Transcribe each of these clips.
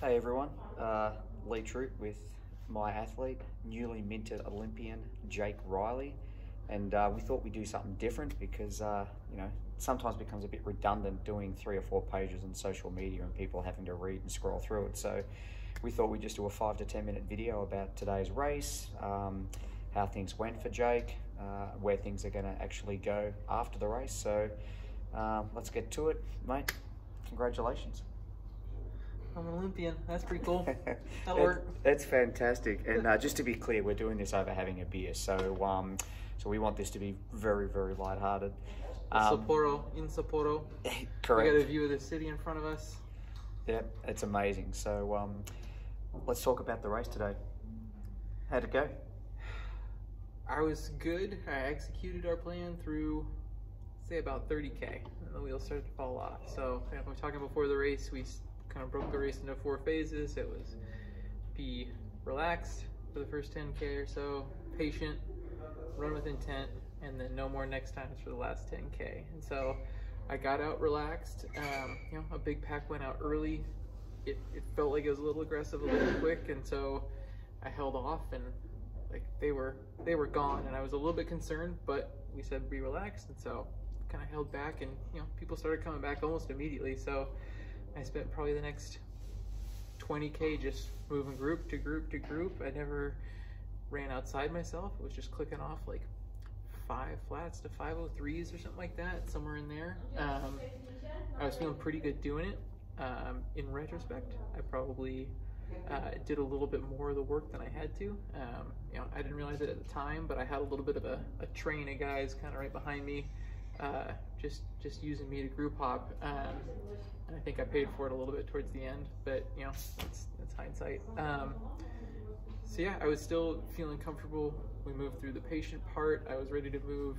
Hey everyone, Lee Troop with my athlete, newly minted Olympian Jake Riley, and we thought we'd do something different because sometimes it becomes a bit redundant doing 3 or 4 pages on social media and people having to read and scroll through it. So we thought we'd just do a 5 to 10 minute video about today's race, how things went for Jake, where things are going to actually go after the race. So let's get to it, mate. Congratulations. I'm an Olympian. That's pretty cool. That'll work. That's fantastic. And just to be clear, we're doing this over having a beer, so we want this to be very, very lighthearted. Sapporo, in Sapporo. Correct. We got a view of the city in front of us. Yeah, it's amazing. So let's talk about the race today. How'd it go? I was good. I executed our plan through, say, about 30K, and the wheels started to fall off. So we were talking before the race, we kind of broke the race into 4 phases. It was be relaxed for the first 10K or so, patient, run with intent, and then no more next times for the last 10K. And so I got out relaxed. A big pack went out early. It felt like it was a little aggressive, a little quick, and so I held off, and like they were gone, and I was a little bit concerned, but we said be relaxed, and so kind of held back, and people started coming back almost immediately. So I spent probably the next 20K just moving group to group to group. I never ran outside myself. It was just clicking off like 5 flats to 503s or something like that, somewhere in there. I was feeling pretty good doing it. In retrospect, I probably did a little bit more of the work than I had to. I didn't realize it at the time, but I had a little bit of a train of guys kind of right behind me, just using me to group hop. And I think I paid for it a little bit towards the end, but that's hindsight. So yeah, I was still feeling comfortable. We moved through the patient part. I was ready to move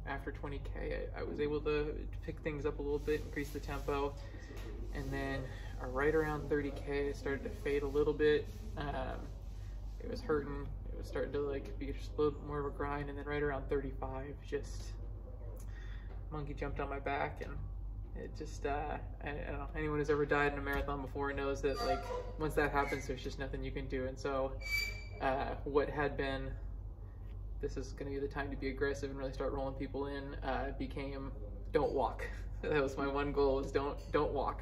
after 20K. I was able to pick things up a little bit, increase the tempo, and then right around 30K, I started to fade a little bit. It was hurting. It was starting to be just a little more of a grind, and then right around 35, just monkey jumped on my back, and it just, I don't know, anyone who's ever died in a marathon before knows that once that happens, there's just nothing you can do. And so what had been, this is going to be the time to be aggressive and really start rolling people in, became don't walk. That was my one goal, is don't walk.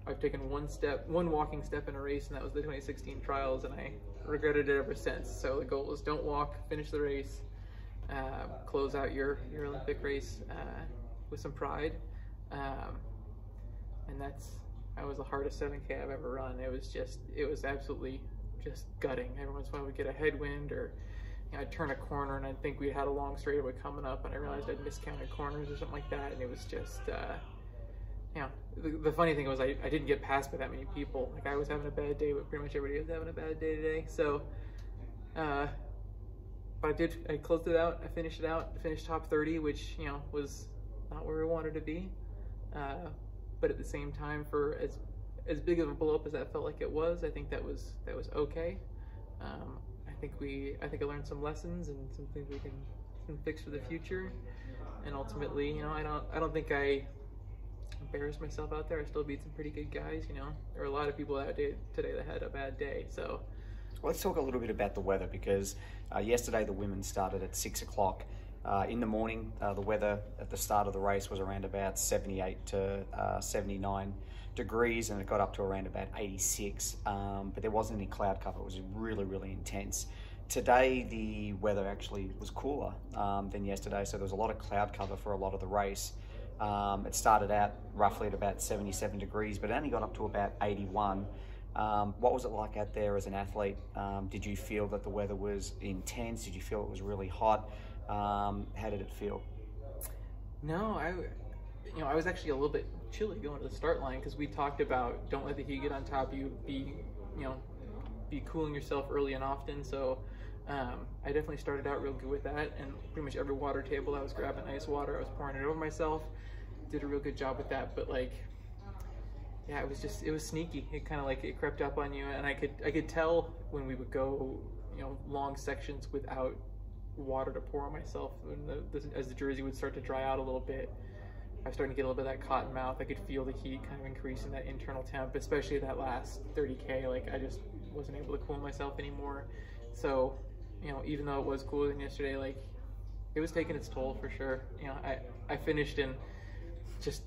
I've taken one walking step in a race, and that was the 2016 trials, and I regretted it ever since. So the goal was don't walk, finish the race, close out your Olympic race with some pride. And that was the hardest 7K I've ever run. It was absolutely just gutting. Every once in a while I would get a headwind, or I'd turn a corner and I'd think we had a long straightaway coming up, and I realized I'd miscounted corners or something like that, and it was just, the funny thing was I didn't get passed by that many people. I was having a bad day, but pretty much everybody was having a bad day today. So, but I closed it out, I finished it out, finished top 30, which, was not where we wanted to be. But at the same time, for as big of a blow up as that felt like it was, I think that was okay. I think I learned some lessons and some things we can fix for the future. And ultimately, I don't think I embarrassed myself out there. I still beat some pretty good guys. There were a lot of people out there today that had a bad day. So let's talk a little bit about the weather, because yesterday the women started at 6 o'clock. In the morning, the weather at the start of the race was around about 78 to 79 degrees, and it got up to around about 86, but there wasn't any cloud cover. It was really, really intense. Today, the weather actually was cooler than yesterday, so there was a lot of cloud cover for a lot of the race. It started out roughly at about 77 degrees, but it only got up to about 81. What was it like out there as an athlete? Did you feel that the weather was intense? Did you feel it was really hot? How did it feel? No, I was actually a little bit chilly going to the start line, because we talked about don't let the heat get on top of you, be cooling yourself early and often. So I definitely started out real good with that, and pretty much every water table I was grabbing ice water, I was pouring it over myself. Did a real good job with that, but yeah, it was sneaky. It kind of it crept up on you, and I could tell when we would go long sections without water to pour on myself, and as the jersey would start to dry out a little bit, I was starting to get a little bit of that cotton mouth. I could feel the heat kind of increasing, that internal temp, especially that last 30K. Like I just wasn't able to cool myself anymore. So, you know, even though it was cooler than yesterday, like it was taking its toll for sure. You know, I finished in just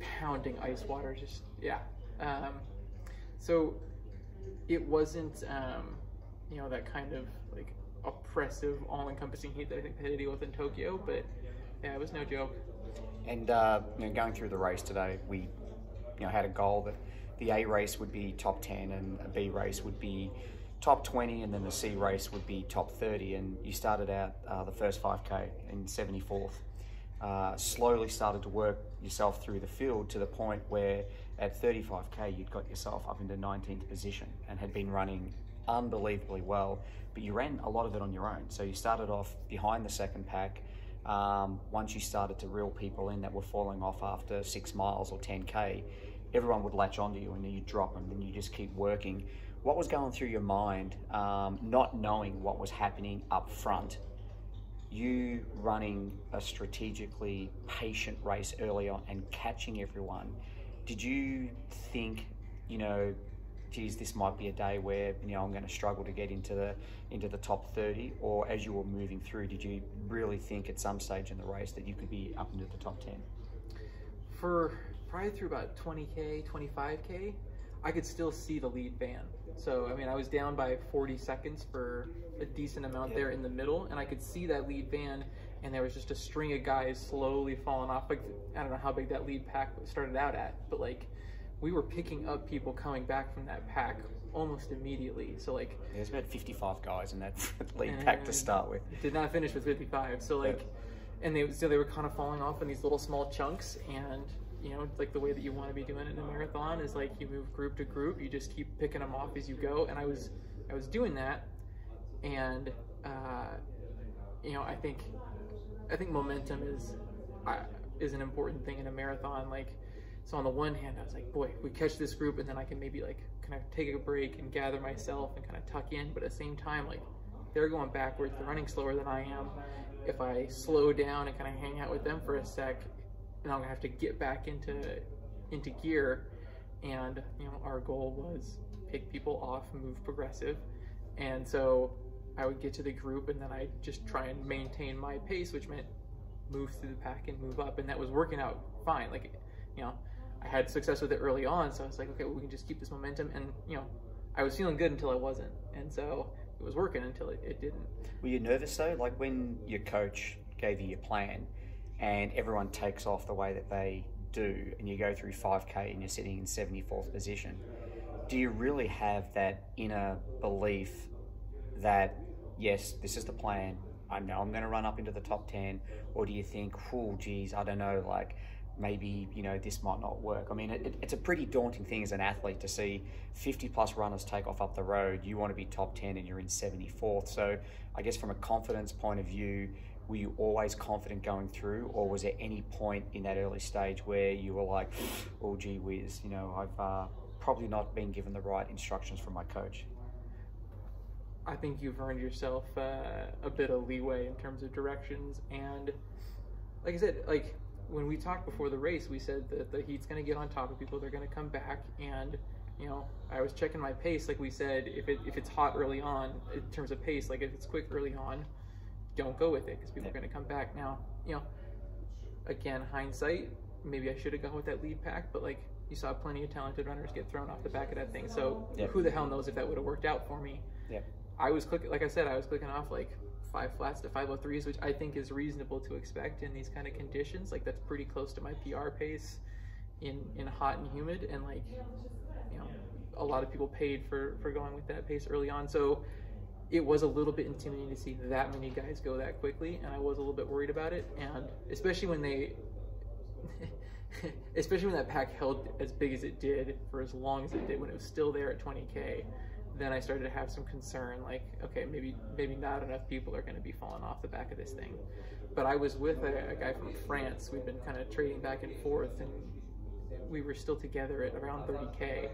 pounding ice water, just, yeah. So it wasn't, you know, that kind of like oppressive, all-encompassing heat that I think they had to deal with in Tokyo, but yeah, it was no joke. And you know, going through the race today, we, you know, had a goal that the A race would be top 10 and a B race would be top 20, and then the C race would be top 30. And you started out the first 5K in 74th. Slowly started to work yourself through the field to the point where at 35K you'd got yourself up into 19th position and had been running unbelievably well, but you ran a lot of it on your own. So you started off behind the second pack. Once you started to reel people in that were falling off after 6 miles or 10K, everyone would latch onto you and then you drop them and you just keep working. What was going through your mind, not knowing what was happening up front, you running a strategically patient race early on and catching everyone? Did you think, you know, geez, this might be a day where, you know, I'm going to struggle to get into the top 30? Or as you were moving through, did you really think at some stage in the race that you could be up into the top 10? For probably through about 20K, 25K, I could still see the lead van. So, I mean, I was down by 40 seconds for a decent amount there in the middle, and I could see that lead van, and there was just a string of guys slowly falling off. Like, I don't know how big that lead pack started out at, but like, we were picking up people coming back from that pack almost immediately. So like, there's about 55 guys in that lead pack to start with. Did not finish with 55. So like, and they were kind of falling off in these little small chunks, and you know, like the way that you want to be doing it in a marathon is like you move group to group, you just keep picking them off as you go. And I was doing that, and you know, I think momentum is an important thing in a marathon. Like, so on the one hand, I was like, boy, if we catch this group, and then I can maybe like kind of take a break and gather myself and kind of tuck in. But at the same time, like, they're going backwards, they're running slower than I am. If I slow down and kind of hang out with them for a sec, and I'm gonna have to get back into gear. And you know, our goal was pick people off, move progressive. And so I would get to the group, and then I just try and maintain my pace, which meant move through the pack and move up, and that was working out fine. Like, you know, I had success with it early on, so I was like, okay, well, we can just keep this momentum. And you know, I was feeling good until I wasn't, and so it was working until it didn't. Were you nervous though? Like when your coach gave you your plan and everyone takes off the way that they do, and you go through 5K and you're sitting in 74th position, do you really have that inner belief that, yes, this is the plan, I know I'm going to run up into the top 10, or do you think, oh, geez, I don't know, like, maybe, you know, this might not work? I mean, it's a pretty daunting thing as an athlete to see 50 plus runners take off up the road. You want to be top 10 and you're in 74th. So I guess from a confidence point of view, were you always confident going through, or was there any point in that early stage where you were like, oh, gee whiz, you know, I've probably not been given the right instructions from my coach? I think you've earned yourself a bit of leeway in terms of directions. And like I said, like when we talked before the race, we said that the heat's going to get on top of people, they're going to come back. And you know, I was checking my pace, like we said, if it's hot early on in terms of pace, like if it's quick early on, don't go with it because people are going to come back. Now, you know, again, hindsight, maybe I should have gone with that lead pack, but like you saw plenty of talented runners get thrown off the back of that thing. So who the hell knows if that would have worked out for me? I was clicking, like I said, I was clicking off like 5 flats to 503s, which I think is reasonable to expect in these kind of conditions. Like that's pretty close to my PR pace in hot and humid, and like, you know, a lot of people paid for going with that pace early on. So it was a little bit intimidating to see that many guys go that quickly, and I was a little bit worried about it. And especially when that pack held as big as it did for as long as it did, when it was still there at 20K, then I started to have some concern, like, okay, maybe not enough people are going to be falling off the back of this thing. But I was with a guy from France. We've been kind of trading back and forth, and we were still together at around 30K.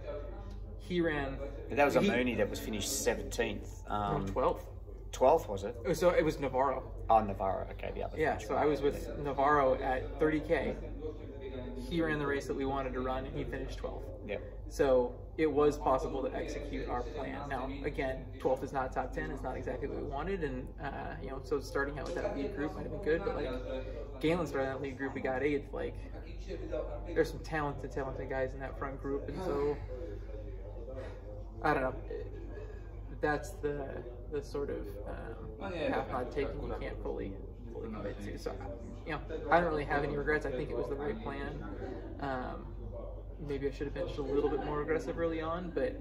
He ran... That was Amoni that was finished 17th. 12th. 12th, was it? So it was Navarro. Oh, Navarro. Okay, the other. Yeah, so I was with Navarro at 30K, he ran the race that we wanted to run, and he finished 12th. Yep. So it was possible to execute our plan. Now, again, 12th is not top 10. It's not exactly what we wanted, and so starting out with that lead group might have been good. But like Galen started that lead group, we got 8th. Like there's some talented guys in that front group, and so I don't know. That's the sort of path not taking you can't fully commit to. So I don't really have any regrets. I think it was the right plan. Maybe I should have been just a little bit more aggressive early on, but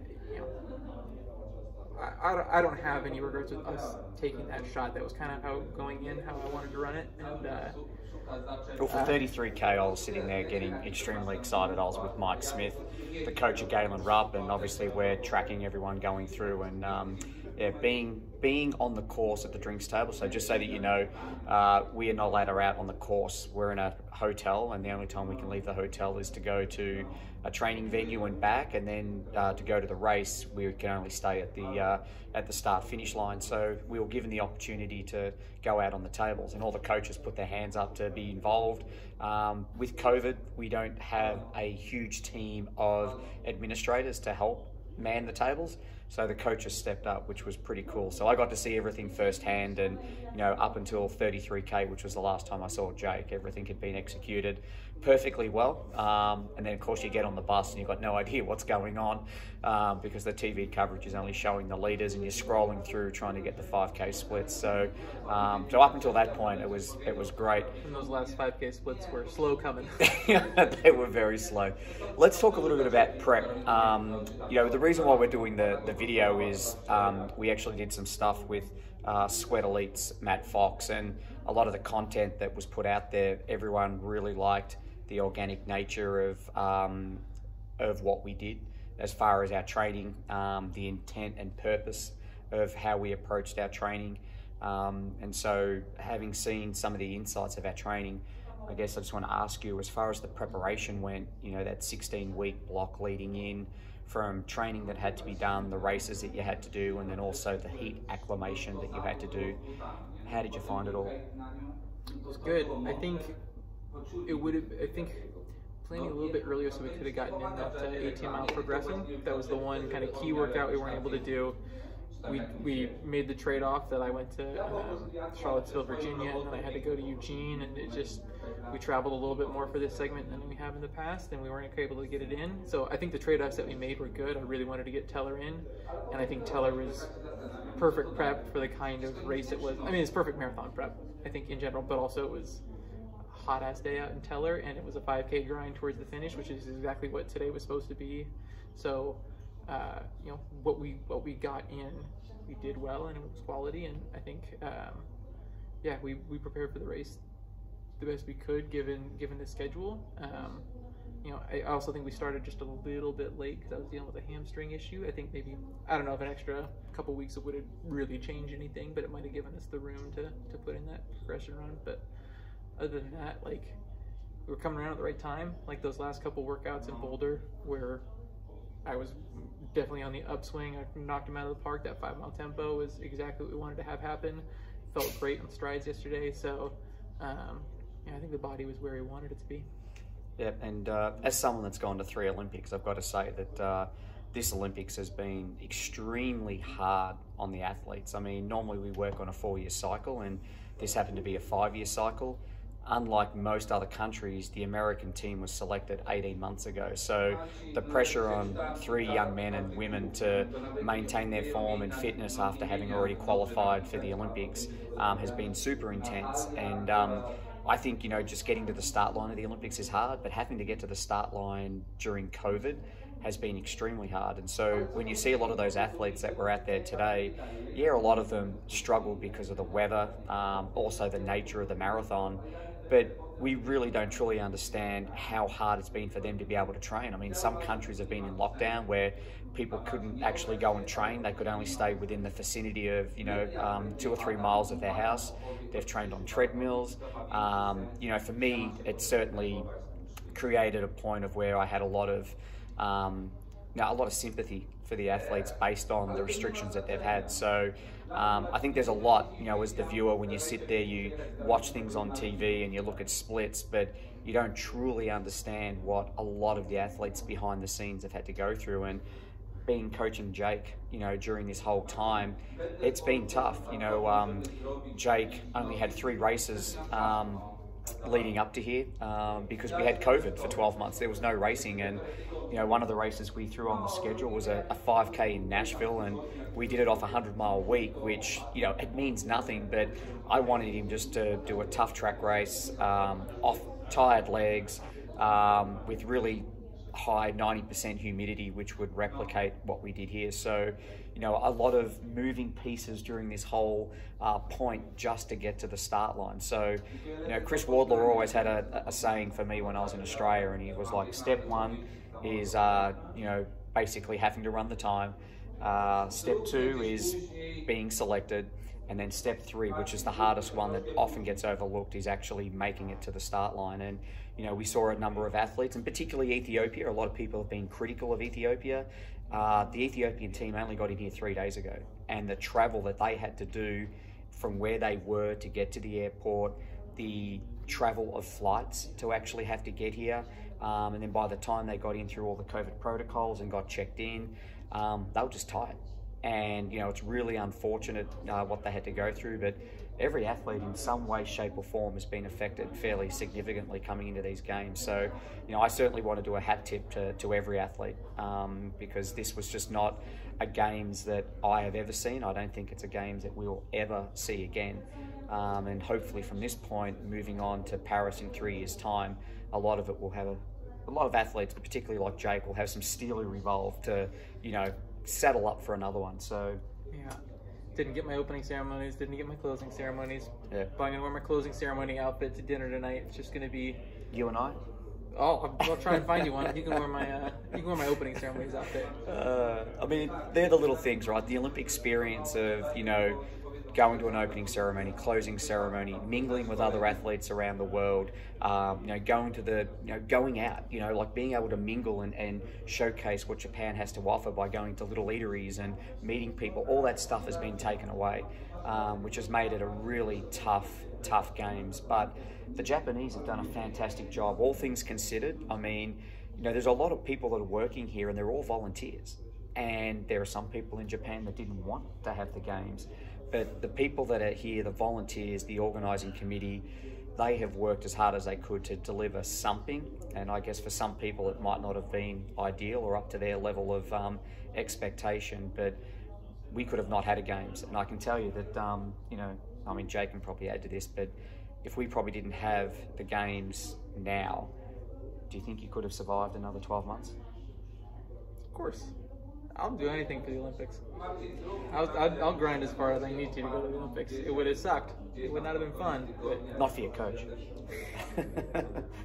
I don't have any regrets with us taking that shot. That was kind of how going in, how I wanted to run it. And well, for 33K, I was sitting there getting extremely excited. I was with Mike Smith, the coach of Galen Rupp, and obviously we're tracking everyone going through and being on the course at the drinks table. So just so that you know, we are not allowed to out on the course. We're in a hotel, and the only time we can leave the hotel is to go to a training venue and back, and then to go to the race, we can only stay at the start-finish line. So we were given the opportunity to go out on the tables, and all the coaches put their hands up to be involved. With COVID, we don't have a huge team of administrators to help man the tables, so the coaches stepped up, which was pretty cool. So I got to see everything firsthand, and up until 33K, which was the last time I saw Jake, everything had been executed perfectly well. And then of course you get on the bus and you've got no idea what's going on because the TV coverage is only showing the leaders, and you're scrolling through trying to get the 5K splits. So up until that point, it was great. And those last 5K splits were slow coming. They were very slow. Let's talk a little bit about prep. The reason why we're doing the video is we actually did some stuff with Sweat Elite's Matt Fox, and a lot of the content that was put out there, everyone really liked the organic nature of what we did as far as our training, the intent and purpose of how we approached our training. And so having seen some of the insights of our training, I guess I just want to ask you, as far as the preparation went, that 16-week block leading in, from training that had to be done, the races that you had to do, and then also the heat acclimation that you had to do. How did you find it all? It was good. I think it would have, planning a little bit earlier so we could have gotten in that 18-mile progression. That was the one kind of key workout we weren't able to do. We made the trade-off that I went to Charlottesville, Virginia, and then I had to go to Eugene, and we traveled a little bit more for this segment than we have in the past, and we weren't able to get it in. So I think the trade-offs that we made were good. I really wanted to get Teller in, and I think Teller was perfect prep for the kind of race it was. I mean, it's perfect marathon prep, I think, in general, but also it was a hot-ass day out in Teller, and it was a 5K grind towards the finish, which is exactly what today was supposed to be. So what we got in, we did well, and it was quality, and I think we prepared for the race the best we could given the schedule. I also think we started just a little bit late because I was dealing with a hamstring issue. I think maybe, I don't know if an extra couple weeks it would have really changed anything, but it might have given us the room to put in that progression run. But other than that, we were coming around at the right time. Like those last couple workouts in Boulder, where I was definitely on the upswing. I knocked him out of the park. That 5-mile tempo was exactly what we wanted to have happen. Felt great on strides yesterday. So I think the body was where he wanted it to be. Yeah, and as someone that's gone to 3 Olympics, I've got to say that this Olympics has been extremely hard on the athletes. I mean, normally we work on a 4-year cycle, and this happened to be a 5-year cycle. Unlike most other countries, the American team was selected 18 months ago. So the pressure on 3 young men and women to maintain their form and fitness after having already qualified for the Olympics has been super intense. And I think, just getting to the start line of the Olympics is hard, but having to get to the start line during COVID has been extremely hard. And so when you see a lot of those athletes that were out there today, a lot of them struggled because of the weather, also the nature of the marathon. But we really don't truly understand how hard it's been for them to be able to train. I mean, some countries have been in lockdown where people couldn't actually go and train. They could only stay within the vicinity of, 2 or 3 miles of their house. They've trained on treadmills. For me, it certainly created a point of where I had a lot of sympathy for the athletes based on the restrictions that they've had. So I think there's a lot, as the viewer, when you sit there, you watch things on TV and you look at splits, but you don't truly understand what a lot of the athletes behind the scenes have had to go through. And being coaching Jake, during this whole time, it's been tough. Jake only had 3 races leading up to here because we had COVID for 12 months. There was no racing, and one of the races we threw on the schedule was a 5K in Nashville, and we did it off a 100-mile week, which it means nothing, but I wanted him just to do a tough track race off tired legs with really high 90% humidity, which would replicate what we did here. So a lot of moving pieces during this whole point just to get to the start line. So Chris Wardlaw always had a saying for me when I was in Australia, and he was like, step 1 is basically having to run the time, step 2 is being selected, and then step 3, which is the hardest one that often gets overlooked, is actually making it to the start line. And we saw a number of athletes, and particularly Ethiopia. A lot of people have been critical of Ethiopia. The Ethiopian team only got in here 3 days ago, and the travel that they had to do from where they were to get to the airport, the travel of flights to actually have to get here, and then by the time they got in through all the COVID protocols and got checked in, they were just tired. And it's really unfortunate what they had to go through, but every athlete in some way, shape or form has been affected fairly significantly coming into these games. So I certainly want to do a hat tip to every athlete, because this was just not a games that I have ever seen. I don't think it's a games that we'll ever see again, and hopefully from this point moving on to Paris in 3 years time, a lot of it will have a lot of athletes, but particularly like Jake, will have some steely resolve to settle up for another one. So yeah, didn't get my opening ceremonies, didn't get my closing ceremonies. Yeah, but I'm gonna wear my closing ceremony outfit to dinner tonight. It's just gonna be you and I. Oh, I'll try and find you one. You can wear my opening ceremonies outfit. I mean, they're the little things, right? The Olympic experience of going to an opening ceremony, closing ceremony, mingling with other athletes around the world, going to the, going out, like being able to mingle and showcase what Japan has to offer by going to little eateries and meeting people. All that stuff has been taken away, which has made it a really tough games. But the Japanese have done a fantastic job, all things considered. I mean, there's a lot of people that are working here, and they're all volunteers. And there are some people in Japan that didn't want to have the games. But the people that are here, the volunteers, the organising committee, they have worked as hard as they could to deliver something. And I guess for some people it might not have been ideal or up to their level of expectation, but we could have not had a games. And I can tell you that, I mean, Jake can probably add to this, but if we probably didn't have the games now, do you think you could have survived another 12 months? Of course. I'll do anything for the Olympics. I'll grind as far as I need to go to the Olympics. It would have sucked. It would not have been fun. But not for your coach.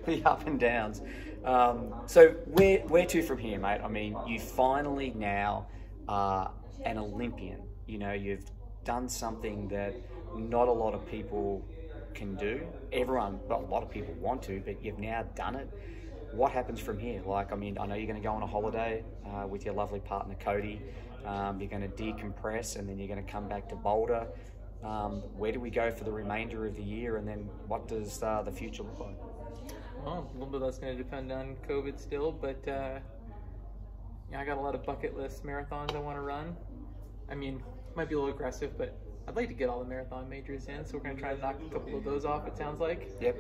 The up and downs. So where to from here, mate? I mean, you finally now are an Olympian. You've done something that not a lot of people can do. A lot of people want to, but you've now done it. What happens from here? Like, I mean, I know you're going to go on a holiday with your lovely partner, Cody. You're going to decompress, and then you're going to come back to Boulder. Where do we go for the remainder of the year, and then what does the future look like? Well, a little bit of that's going to depend on COVID still, but I got a lot of bucket list marathons I want to run. I mean, it might be a little aggressive, but I'd like to get all the marathon majors in, so we're going to try and knock a couple of those off, it sounds like. Yep.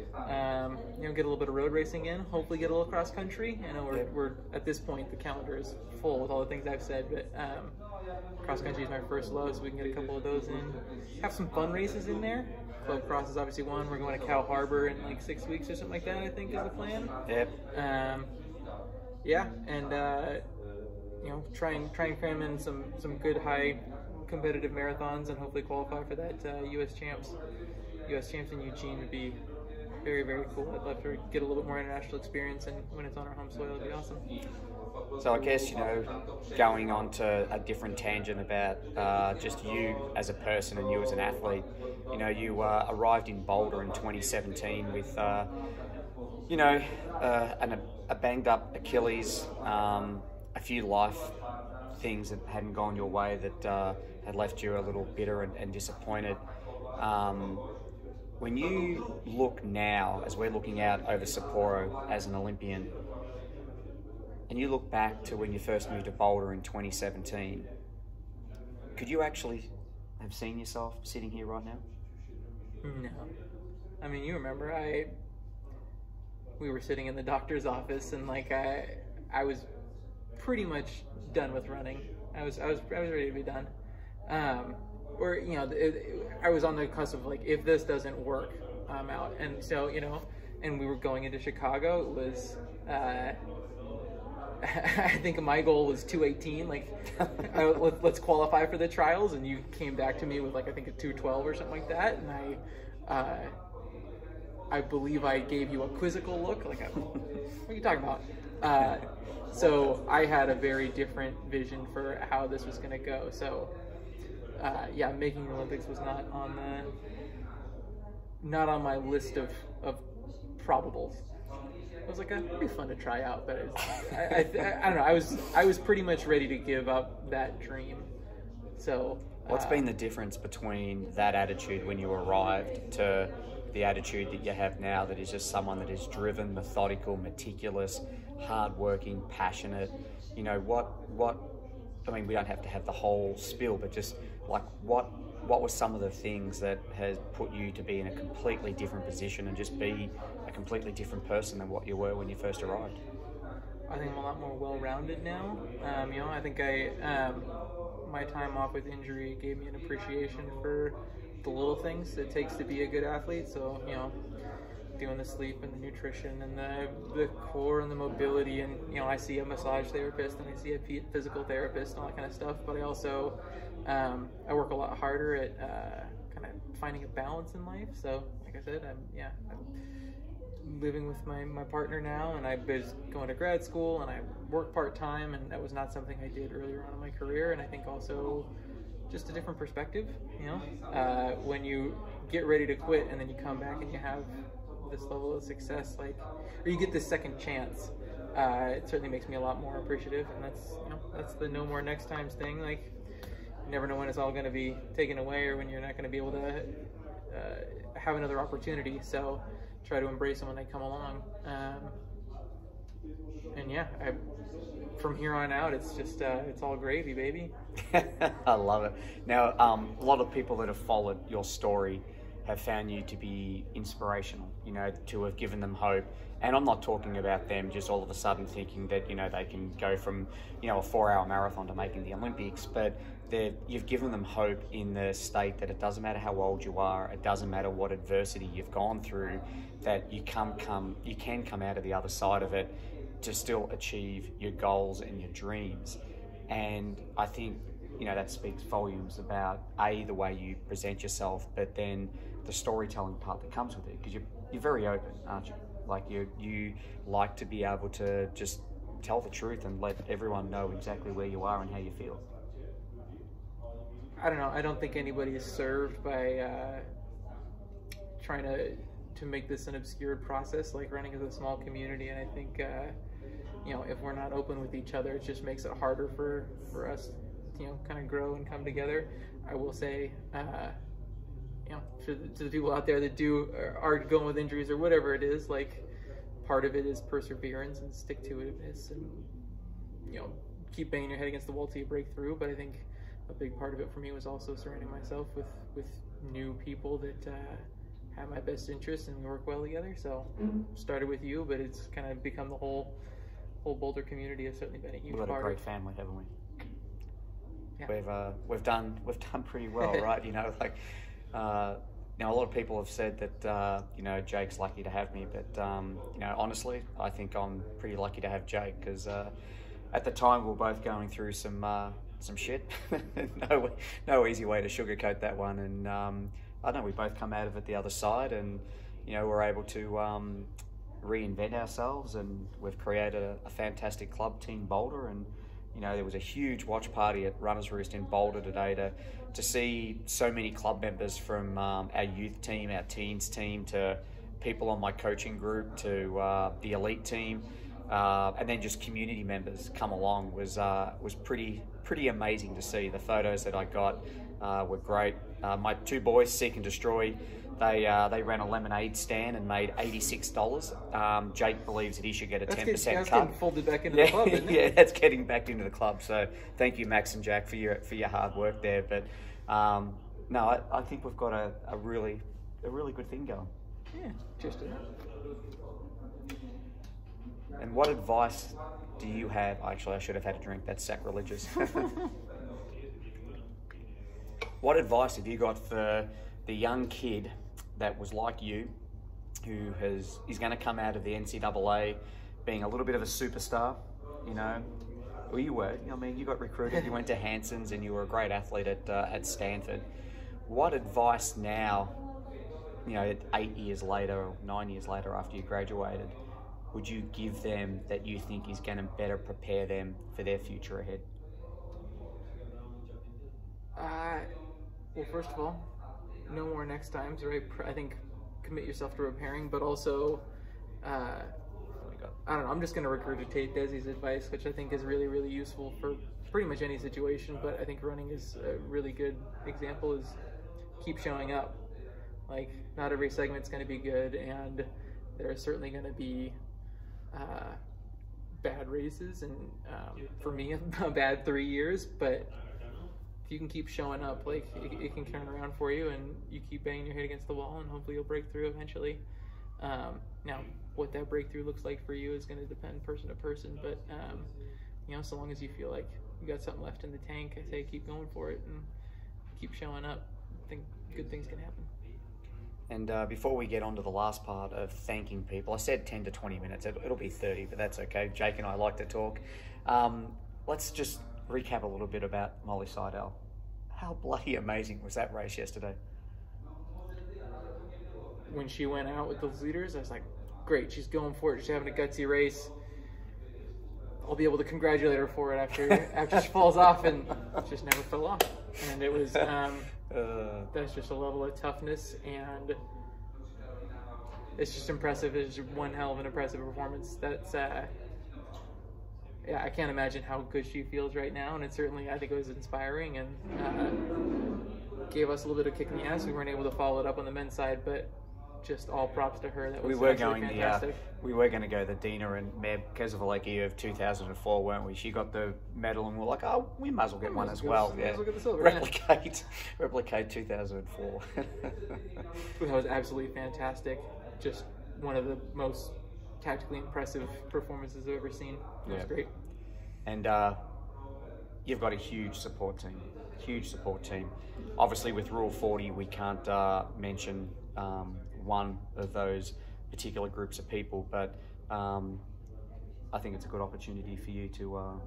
Get a little bit of road racing in, hopefully get a little cross country. I know we're at this point, the calendar is full with all the things I've said, but cross country is my first love, so we can get a couple of those in. Have some fun races in there. Club cross is obviously one. We're going to Cow Harbor in like 6 weeks or something like that, I think, is the plan. Yep. Try and cram in some good high competitive marathons and hopefully qualify for that U.S. champs in Eugene would be very, very cool. I'd love to get a little bit more international experience, and when it's on our home soil, it'd be awesome. So I guess, going on to a different tangent about just you as a person and you as an athlete, you arrived in Boulder in 2017 with, a banged up Achilles, a few life things that hadn't gone your way that had left you a little bitter and disappointed. When you look now, as we're looking out over Sapporo as an Olympian, and you look back to when you first moved to Boulder in 2017, could you actually have seen yourself sitting here right now? No. I mean, you remember, we were sitting in the doctor's office, and like I was pretty much done with running. I was ready to be done. Or, you know, I was on the cusp of like, if this doesn't work, I'm out. And so, you know, and we were going into Chicago. It was, I think my goal was 218. Like, let's qualify for the trials. And you came back to me with like, I think a 212 or something like that. And I believe I gave you a quizzical look. Like, what are you talking about? So I had a very different vision for how this was going to go. So, yeah, making the Olympics was not on my list of probables. It was like, it'd be fun to try out, but I don't know. I was pretty much ready to give up that dream. So, what's been the difference between that attitude when you arrived to the attitude that you have now, that is just someone that is driven, methodical, meticulous, hardworking, passionate? You know, what I mean, we don't have to have the whole spiel, but just like what were some of the things that has put you to be in a completely different position and just be a completely different person than what you were when you first arrived? I think I'm a lot more well-rounded now. You know, I think my time off with injury gave me an appreciation for the little things it takes to be a good athlete. So, you know, doing the sleep and the nutrition and the core and the mobility, and, you know, I see a massage therapist and I see a physical therapist and all that kind of stuff, but I also I work a lot harder at kind of finding a balance in life. So like I said, I'm living with my partner now, and I was going to grad school and I work part-time, and that was not something I did earlier on in my career. And I think also just a different perspective, you know, when you get ready to quit and then you come back and you have this level of success, like, or you get this second chance, it certainly makes me a lot more appreciative. And that's, you know, that's the no more next times thing. Like, you never know when it's all going to be taken away or when you're not going to be able to have another opportunity. So try to embrace them when they come along. And yeah, from here on out, it's just it's all gravy, baby. I love it. Now, a lot of people that have followed your story have found you to be inspirational, you know, to have given them hope. And I'm not talking about them just all of a sudden thinking that, you know, they can go from, you know, a 4-hour marathon to making the Olympics, but you've given them hope in the state that it doesn't matter how old you are, it doesn't matter what adversity you've gone through, that you can come out of the other side of it to still achieve your goals and your dreams. And I think, you know, that speaks volumes about the way you present yourself, but then the storytelling part that comes with it, because you're very open, aren't you? Like, you like to be able to just tell the truth and let everyone know exactly where you are and how you feel. I don't know. I don't think anybody is served by trying to make this an obscured process, like running as a small community. And I think, you know, if we're not open with each other, it just makes it harder for us, you know, kind of grow and come together. I will say, you know, to the people out there that are going with injuries or whatever it is, like, part of it is perseverance and stick to it, and, you know, keep banging your head against the wall till you break through. But I think a big part of it for me was also surrounding myself with new people that have my best interests and we work well together. So started with you, but it's kind of become the whole Boulder community has certainly been a huge part. We've got a great family, haven't we? Yeah. We've done pretty well, right? You know, like, now a lot of people have said that you know, Jake's lucky to have me, but you know, honestly, I think I'm pretty lucky to have Jake, because at the time we were both going through some shit. no easy way to sugarcoat that one, and I know we both come out of it the other side, and, you know, we're able to reinvent ourselves, and we've created a fantastic club, Team Boulder. And, you know, there was a huge watch party at Runners Roost in Boulder today to see so many club members from our youth team, our teens team, to people on my coaching group, to the elite team, and then just community members come along was pretty amazing to see. The photos that I got were great. My two boys, Seek and Destroy, They ran a lemonade stand and made $86. Jake believes that he should get a 10% that's cut. getting folded back into the club, isn't it? Yeah, that's getting back into the club. So thank you, Max and Jack, for your hard work there. But no, I think we've got a really good thing going. Yeah, cheers to that. And what advice do you have? Actually, I should have had a drink. That's sacrilegious. What advice have you got for the young kid that was like you, who is going to come out of the NCAA being a little bit of a superstar? You know, well, you were. I mean, you got recruited. You went to Hanson's, and you were a great athlete at Stanford. What advice now, you know, 8 years later or 9 years later after you graduated, would you give them that you think is going to better prepare them for their future ahead? Well, first of all, no more next times, right? I think commit yourself to repairing, but also, I don't know, I'm just going to regurgitate Desi's advice, which I think is really, really useful for pretty much any situation, but I think running is a really good example, is keep showing up. Like, not every segment's going to be good, and there are certainly going to be bad races, and for me, a bad 3 years, but if you can keep showing up, like, it can turn around for you, and you keep banging your head against the wall, and hopefully you'll break through eventually. Now, what that breakthrough looks like for you is going to depend person to person, but you know, so long as you feel like you got something left in the tank, I say keep going for it and keep showing up. I think good things can happen. And before we get on to the last part of thanking people, I said 10 to 20 minutes. It'll be 30, but that's okay. Jake and I like to talk. Let's just recap a little bit about Molly Seidel. How bloody amazing was that race yesterday? When she went out with those leaders, I was like, great, she's going for it. She's having a gutsy race. I'll be able to congratulate her for it after she falls off, and she just never fell off. And it was... that's just a level of toughness, and it's just impressive. It's just one hell of an impressive performance. That's yeah, I can't imagine how good she feels right now, and it certainly, I think it was inspiring, and gave us a little bit of kick in the ass. We weren't able to follow it up on the men's side, but just all props to her. That was fantastic. We were going to go the Dina and Meb Kesevaleki of 2004, weren't we? She got the medal, and we're like, oh, we might as well get one as well. Yeah. Get the silver, replicate 2004. That was absolutely fantastic. Just one of the most tactically impressive performances I've ever seen. It was great. And you've got a huge support team. Obviously, with Rule 40, we can't mention one of those particular groups of people, but I think it's a good opportunity for you to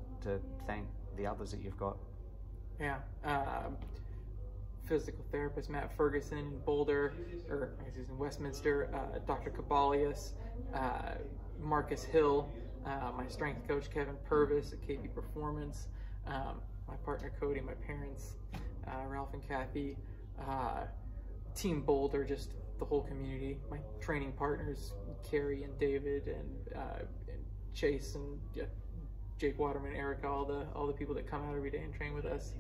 thank the others that you've got. Yeah. Physical therapist Matt Ferguson in Boulder, or excuse me, Westminster, Dr. Cabalius, Marcus Hill, my strength coach Kevin Purvis at KP Performance, my partner Cody, my parents, Ralph and Kathy, Team Boulder, just the whole community, my training partners Carrie and David and Chase and Jake Waterman, Erica, all the people that come out every day and train with us.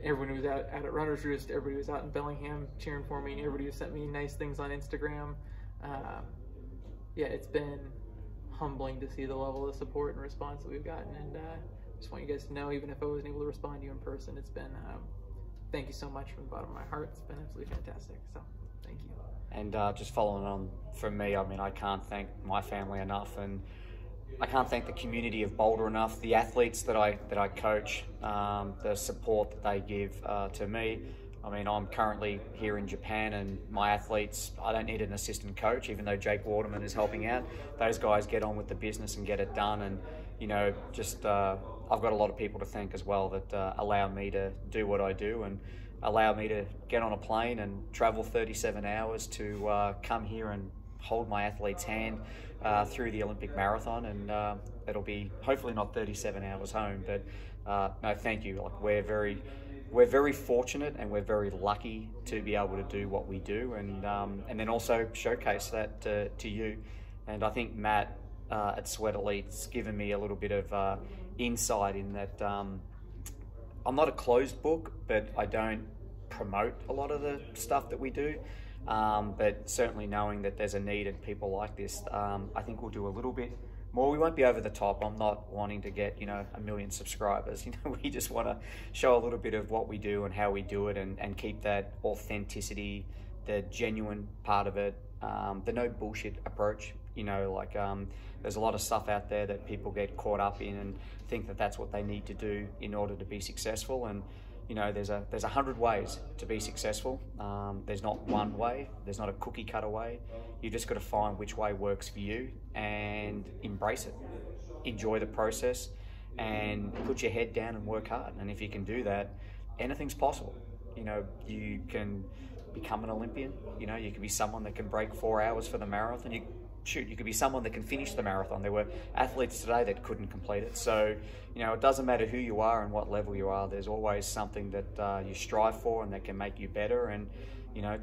Everyone who was out at Runner's Roost, everybody who was out in Bellingham cheering for me, and everybody who sent me nice things on Instagram. Yeah, it's been humbling to see the level of support and response that we've gotten, and just want you guys to know, even if I wasn't able to respond to you in person, it's been thank you so much from the bottom of my heart. It's been absolutely fantastic, so thank you. And just following on from me, I mean, I can't thank my family enough, and I can't thank the community of Boulder enough, the athletes that I coach, the support that they give to me. I mean, I'm currently here in Japan, and my athletes, I don't need an assistant coach, even though Jake Waterman is helping out. Those guys get on with the business and get it done, and, you know, just I've got a lot of people to thank as well that allow me to do what I do and allow me to get on a plane and travel 37 hours to come here and hold my athlete's hand through the Olympic marathon, and it'll be hopefully not 37 hours home, but no, thank you. Like, we're very fortunate, and we're very lucky to be able to do what we do, and then also showcase that to you. And I think Matt at Sweat Elite's given me a little bit of insight in that I'm not a closed book, but I don't promote a lot of the stuff that we do. But certainly knowing that there's a need and people like this, I think we'll do a little bit more. We won't be over the top. I'm not wanting to get, 1 million subscribers. We just want to show a little bit of what we do and how we do it, and keep that authenticity, the genuine part of it, the no bullshit approach. There's a lot of stuff out there that people get caught up in and think that that's what they need to do in order to be successful. And there's 100 ways to be successful. There's not one way. There's not a cookie cutter way. You just got to find which way works for you and embrace it. Enjoy the process and put your head down and work hard. And if you can do that, anything's possible. You can become an Olympian. You can be someone that can break 4 hours for the marathon. You could be someone that can finish the marathon. There were athletes today that couldn't complete it. So, it doesn't matter who you are and what level you are. There's always something that you strive for and that can make you better. And,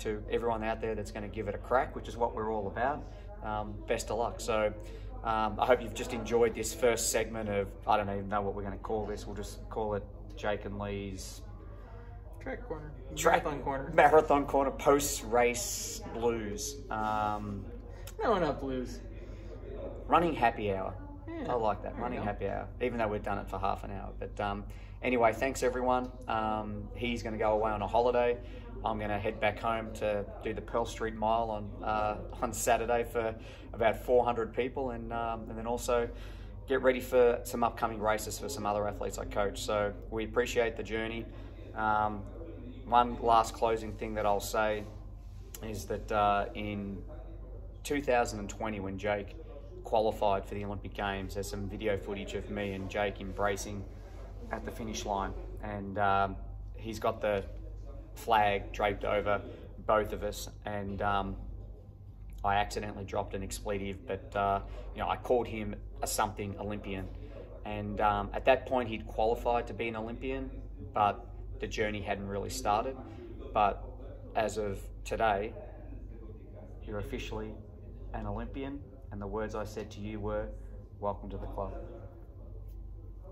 to everyone out there that's going to give it a crack, which is what we're all about, best of luck. So, I hope you've just enjoyed this first segment of, I don't even know what we're going to call this. We'll just call it Jake and Lee's Marathon Corner, post-race blues. No, not blues. Running happy hour. Yeah, I like that, running happy hour, even though we've done it for half an hour. But anyway, thanks everyone. He's going to go away on a holiday. I'm going to head back home to do the Pearl Street Mile on Saturday for about 400 people, and then also get ready for some upcoming races for some other athletes I coach. So we appreciate the journey. One last closing thing that I'll say is that in 2020, when Jake qualified for the Olympic Games, there's some video footage of me and Jake embracing at the finish line, and he's got the flag draped over both of us, and I accidentally dropped an expletive, but I called him a something Olympian, and at that point he'd qualified to be an Olympian, but the journey hadn't really started. But as of today, you're officially an Olympian, and the words I said to you were, welcome to the club.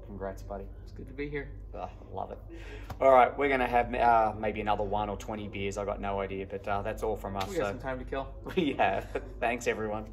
Congrats, buddy. It's good to be here. Oh, love it. All right, we're going to have maybe another 1 or 20 beers. I got no idea, but that's all from us. We got some time to kill. We have. Thanks, everyone.